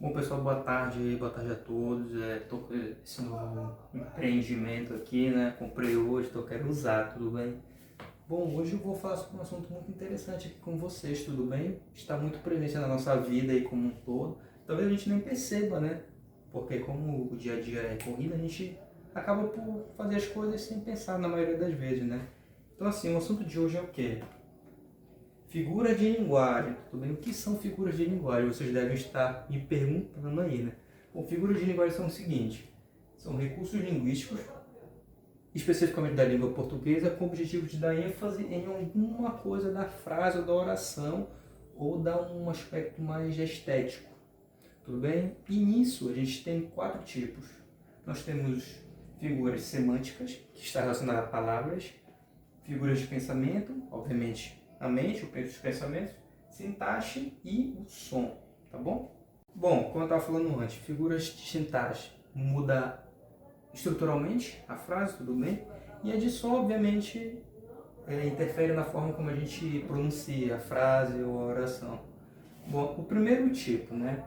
Bom, pessoal, boa tarde a todos. Tô com esse novo empreendimento aqui, né? Comprei hoje, quero usar, tudo bem? Bom, hoje eu vou falar sobre um assunto muito interessante aqui com vocês, tudo bem? Está muito presente na nossa vida aí como um todo. Talvez a gente nem perceba, né? Porque como o dia a dia é corrida, a gente acaba por fazer as coisas sem pensar na maioria das vezes, né? Então, assim, o assunto de hoje é o quê? Figuras de linguagem, tudo bem? O que são figuras de linguagem? Vocês devem estar me perguntando aí, né? Bom, figuras de linguagem são o seguinte: são recursos linguísticos, especificamente da língua portuguesa, com o objetivo de dar ênfase em alguma coisa da frase ou da oração, ou dar um aspecto mais estético, tudo bem? E nisso a gente tem 4 tipos. Nós temos figuras semânticas, que está relacionada a palavras, figuras de pensamento, obviamente a mente, os pensamentos, sintaxe e o som, tá bom? Bom, como eu estava falando antes, figuras de sintaxe muda estruturalmente a frase, tudo bem? E a de som, obviamente, interfere na forma como a gente pronuncia a frase ou a oração. Bom, o primeiro tipo, né,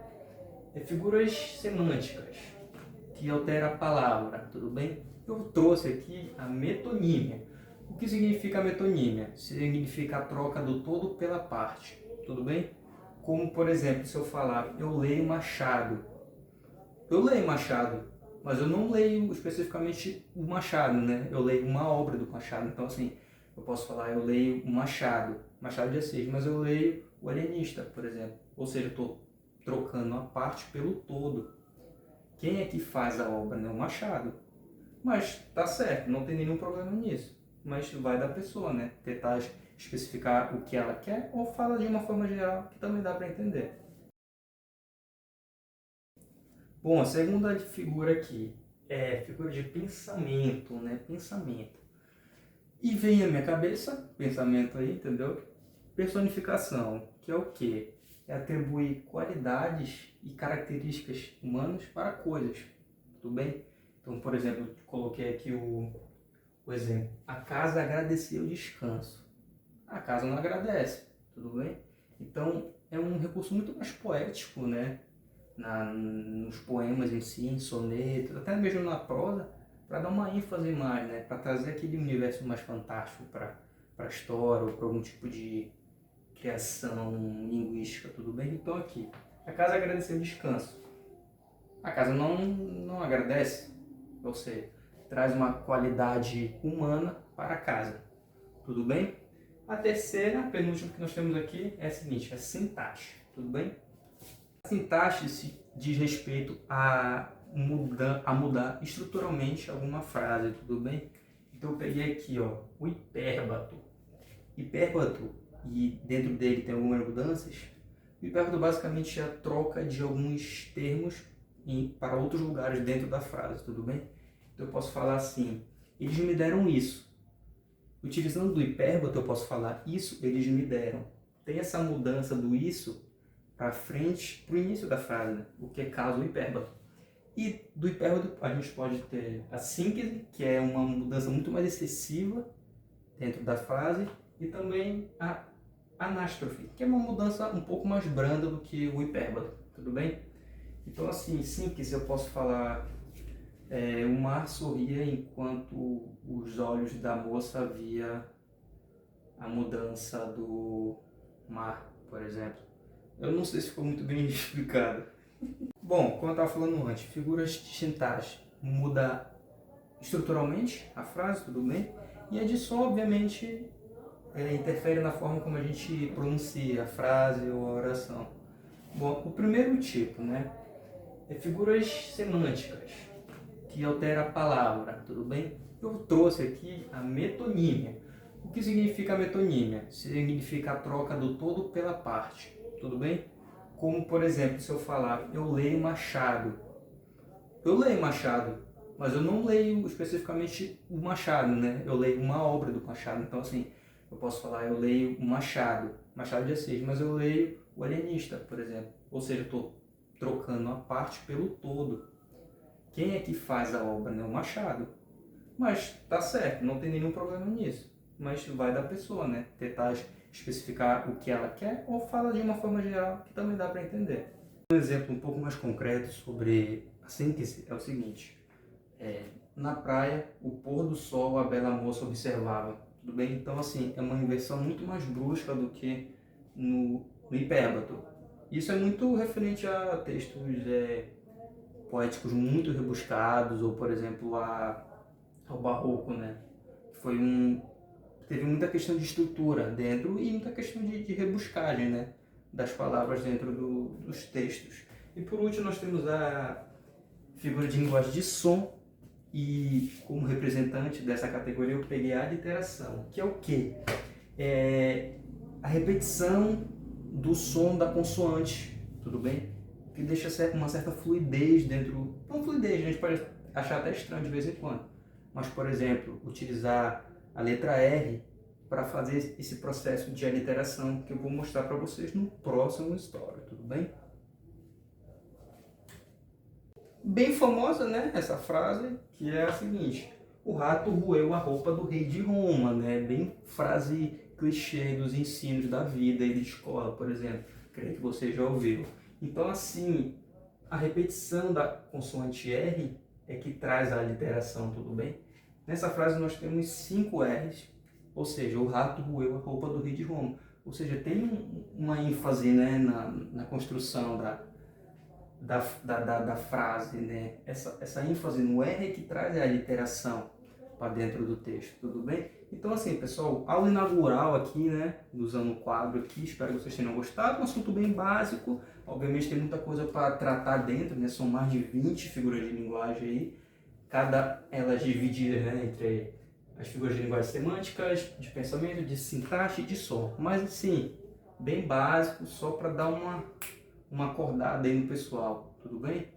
é figuras semânticas, que altera a palavra, tudo bem? Eu trouxe aqui a metonímia. O que significa metonímia? Significa a troca do todo pela parte, tudo bem? Como, por exemplo, se eu falar, eu leio Machado. Eu leio Machado, mas eu não leio especificamente o Machado, né? Eu leio uma obra do Machado. Então, assim, eu posso falar, eu leio o Machado, Machado de Assis, mas eu leio o Alienista, por exemplo. Ou seja, eu estou trocando a parte pelo todo. Quem é que faz a obra? Né? O Machado. Mas tá certo, não tem nenhum problema nisso. Mas vai da pessoa, né? Tentar especificar o que ela quer ou fala de uma forma geral que também dá para entender. Bom, a segunda figura aqui é figura de pensamento, né? Pensamento. E vem à minha cabeça, pensamento aí, entendeu? Personificação, que é o quê? É atribuir qualidades e características humanas para coisas, tudo bem? Então, por exemplo, eu coloquei aqui o exemplo. A casa agradeceu o descanso. A casa não agradece, tudo bem? Então, é um recurso muito mais poético, né? Nos poemas em si, em sonetos, até mesmo na prosa, para dar uma ênfase mais, né? Para trazer aquele universo mais fantástico para a história ou para algum tipo de criação linguística, tudo bem? Então, aqui, a casa agradeceu o descanso. A casa não agradece, ou seja, traz uma qualidade humana para a casa, tudo bem? A terceira, a penúltima que nós temos aqui é a seguinte, é a sintaxe, tudo bem? A sintaxe se diz respeito a mudar estruturalmente alguma frase, tudo bem? Então eu peguei aqui, ó, o hipérbato. Hipérbato, e dentro dele tem algumas mudanças. O hipérbato basicamente é a troca de alguns termos para outros lugares dentro da frase, tudo bem? Então eu posso falar assim, eles me deram isso. Utilizando do hipérbato eu posso falar isso eles me deram. Tem essa mudança do isso para frente, para o início da frase, né? O que é caso do hipérbato. E do hipérbato a gente pode ter a síntese, que é uma mudança muito mais excessiva dentro da frase, e também a anástrofe, que é uma mudança um pouco mais branda do que o hipérbato, tudo bem? Então, assim, síntese eu posso falar, o mar sorria enquanto os olhos da moça via a mudança do mar, por exemplo. Eu não sei se ficou muito bem explicado. Bom, como eu estava falando antes, figuras de sintaxe muda estruturalmente a frase, tudo bem? E a de som, obviamente, interfere na forma como a gente pronuncia a frase ou a oração. Bom, o primeiro tipo, né, é figuras semânticas, que altera a palavra, tudo bem? Eu trouxe aqui a metonímia. O que significa a metonímia? Significa a troca do todo pela parte, tudo bem? Como, por exemplo, se eu falar, eu leio Machado. Eu leio Machado, mas eu não leio especificamente o Machado, né? Eu leio uma obra do Machado. Então, assim, eu posso falar, eu leio o Machado, Machado de Assis, mas eu leio o Alienista, por exemplo. Ou seja, eu estou trocando a parte pelo todo. Quem é que faz a obra? Né? O Machado. Mas tá certo, não tem nenhum problema nisso. Mas vai da pessoa, né? Tentar especificar o que ela quer ou fala de uma forma geral que também dá para entender. Um exemplo um pouco mais concreto sobre a síntese é o seguinte: na praia, o pôr do sol, a bela moça observava, tudo bem? Então, assim, é uma inversão muito mais brusca do que no hipérbato. Isso é muito referente a textos poéticos muito rebuscados, ou, por exemplo, ao barroco, né? Teve muita questão de estrutura dentro e muita questão de rebuscagem, né? Das palavras dentro dos textos. E por último, nós temos a figura de linguagem de som, e como representante dessa categoria eu peguei a literação, que é o quê? É a repetição do som da consoante, tudo bem? Que deixa uma certa fluidez dentro, não fluidez, a gente pode achar até estranho de vez em quando, mas, por exemplo, utilizar a letra R para fazer esse processo de aliteração que eu vou mostrar para vocês no próximo story, tudo bem? Bem famosa, né, essa frase, que é a seguinte: o rato roeu a roupa do rei de Roma, né? Bem frase clichê dos ensinos da vida e de escola, por exemplo. Creio que você já ouviu. Então, assim, a repetição da consoante R é que traz a aliteração, tudo bem? Nessa frase nós temos 5 R's, ou seja, o rato roeu a roupa do rei de Roma. Ou seja, tem uma ênfase, né, na construção da frase, né? Essa ênfase no R é que traz a literação para dentro do texto, tudo bem? Então, assim, pessoal, aula inaugural aqui, né, usando o quadro aqui, espero que vocês tenham gostado, um assunto bem básico, obviamente tem muita coisa para tratar dentro, né, são mais de 20 figuras de linguagem aí, cada elas divididas, né, entre as figuras de linguagem semânticas, de pensamento, de sintaxe e de som, mas assim, bem básico, só para dar uma acordada aí no pessoal, tudo bem?